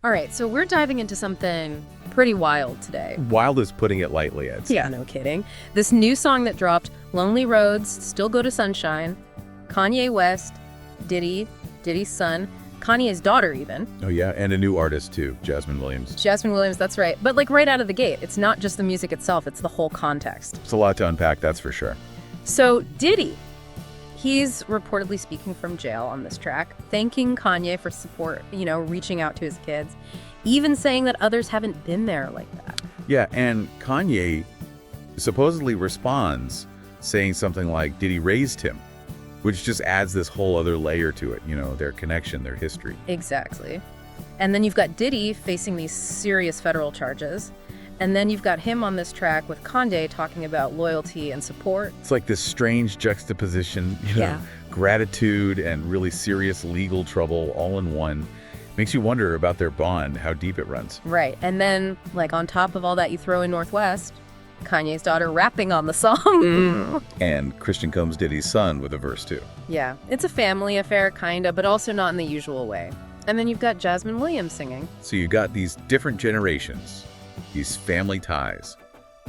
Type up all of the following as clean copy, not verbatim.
All right, so we're diving into something pretty wild today. Wild is putting it lightly, Ed. Yeah, no kidding. This new song that dropped, Lonely Roads, Still Go to Sunshine, Kanye West, Diddy, Diddy's son, Kanye's daughter even. Oh, yeah, and a new artist, too, Jasmine Williams. Jasmine Williams, that's right. But like right out of the gate, it's not just the music itself, it's the whole context. It's a lot to unpack, that's for sure. So Diddy, he's reportedly speaking from jail on this track, thanking Kanye for support, reaching out to his kids, even saying that others haven't been there like that. Yeah, and Kanye supposedly responds saying something like, Diddy raised him, which just adds this whole other layer to it, their connection, their history. Exactly. And then you've got Diddy facing these serious federal charges. And then you've got him on this track with Kanye talking about loyalty and support. It's like this strange juxtaposition, gratitude and really serious legal trouble all in one. Makes you wonder about their bond, how deep it runs. Right. And then, like, on top of all that, you throw in Northwest, Kanye's daughter rapping on the song. And Christian Combs Diddy's son with a verse, too. Yeah. It's a family affair, kinda, but also not in the usual way. And then you've got Jasmine Williams singing. So you got these different generations, these family ties,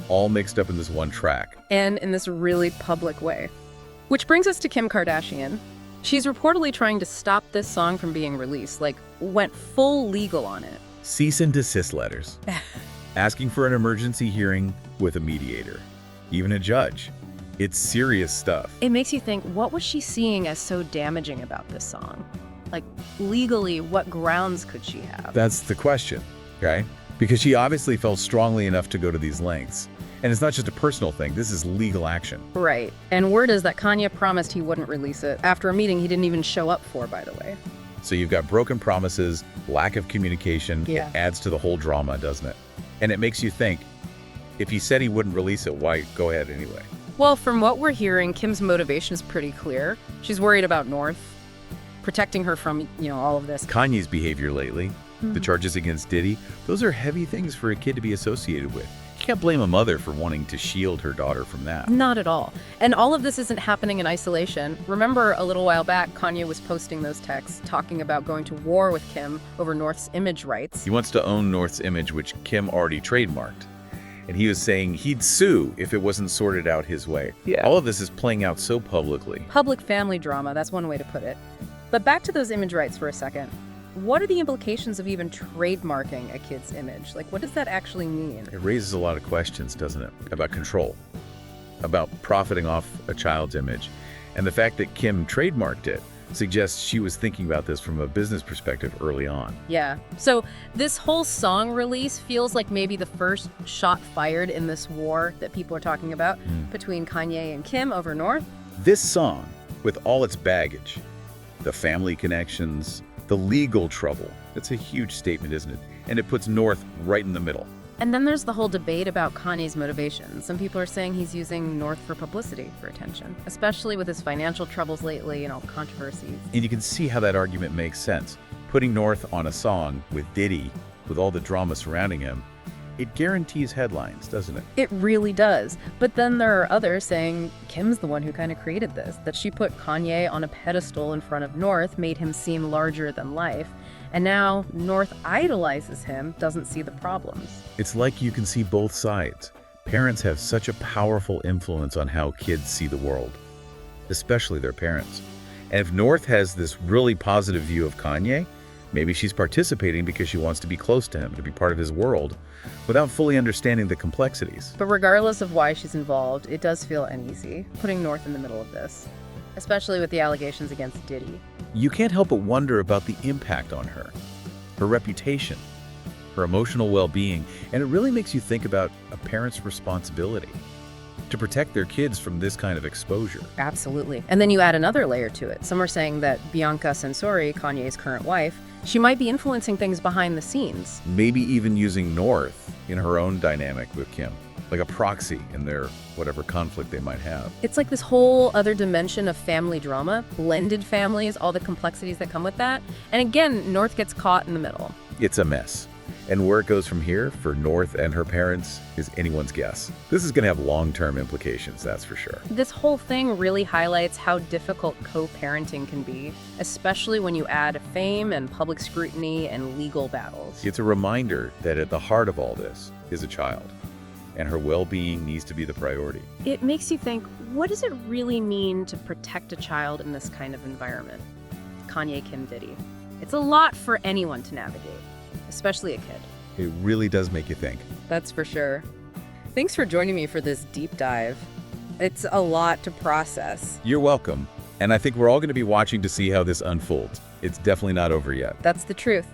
all mixed up in this one track. And in this really public way. Which brings us to Kim Kardashian. She's reportedly trying to stop this song from being released, like went full legal on it. Cease and desist letters. Asking for an emergency hearing with a mediator, even a judge. It's serious stuff. It makes you think, what was she seeing as so damaging about this song? Like, legally, what grounds could she have? That's the question, okay? Because she obviously felt strongly enough to go to these lengths. And it's not just a personal thing, this is legal action. Right. And word is that Kanye promised he wouldn't release it after a meeting he didn't even show up for, by the way. So you've got broken promises, lack of communication. Yeah. It adds to the whole drama, doesn't it? And it makes you think, if he said he wouldn't release it, why go ahead anyway? Well, from what we're hearing, Kim's motivation is pretty clear. She's worried about North, protecting her from, all of this. Kanye's behavior lately, the charges against Diddy, those are heavy things for a kid to be associated with. You can't blame a mother for wanting to shield her daughter from that. Not at all. And all of this isn't happening in isolation. Remember, a little while back, Kanye was posting those texts talking about going to war with Kim over North's image rights. He wants to own North's image, which Kim already trademarked. And he was saying he'd sue if it wasn't sorted out his way. Yeah. All of this is playing out so publicly. Public family drama, that's one way to put it. But back to those image rights for a second. What are the implications of even trademarking a kid's image? Like, what does that actually mean? It raises a lot of questions, doesn't it? About control, about profiting off a child's image. And the fact that Kim trademarked it suggests she was thinking about this from a business perspective early on. Yeah. So this whole song release feels like maybe the first shot fired in this war that people are talking about between Kanye and Kim over North. This song, with all its baggage, the family connections, the legal trouble, it's a huge statement, isn't it? And it puts North right in the middle. And then there's the whole debate about Kanye's motivations. Some people are saying he's using North for publicity, for attention, especially with his financial troubles lately and all the controversies. And you can see how that argument makes sense. Putting North on a song with Diddy, with all the drama surrounding him, it guarantees headlines, doesn't it? It really does. But then there are others saying Kim's the one who kind of created this, that she put Kanye on a pedestal in front of North, made him seem larger than life. And now North idolizes him, doesn't see the problems. It's like you can see both sides. Parents have such a powerful influence on how kids see the world, especially their parents. And if North has this really positive view of Kanye, maybe she's participating because she wants to be close to him, to be part of his world, without fully understanding the complexities. But regardless of why she's involved, it does feel uneasy, putting North in the middle of this, especially with the allegations against Diddy. You can't help but wonder about the impact on her reputation, her emotional well-being, and it really makes you think about a parent's responsibility to protect their kids from this kind of exposure. Absolutely. And then you add another layer to it. Some are saying that Bianca, Kanye's current wife, she might be influencing things behind the scenes. Maybe even using North in her own dynamic with Kim, like a proxy in their whatever conflict they might have. It's like this whole other dimension of family drama, blended families, all the complexities that come with that. And again, North gets caught in the middle. It's a mess. And where it goes from here for North and her parents is anyone's guess. This is going to have long-term implications, that's for sure. This whole thing really highlights how difficult co-parenting can be, especially when you add fame and public scrutiny and legal battles. It's a reminder that at the heart of all this is a child, and her well-being needs to be the priority. It makes you think, what does it really mean to protect a child in this kind of environment? Kanye, Kim, Diddy. It's a lot for anyone to navigate, especially a kid. It really does make you think. That's for sure. Thanks for joining me for this deep dive. It's a lot to process. You're welcome, and I think we're all going to be watching to see how this unfolds. It's definitely not over yet. That's the truth.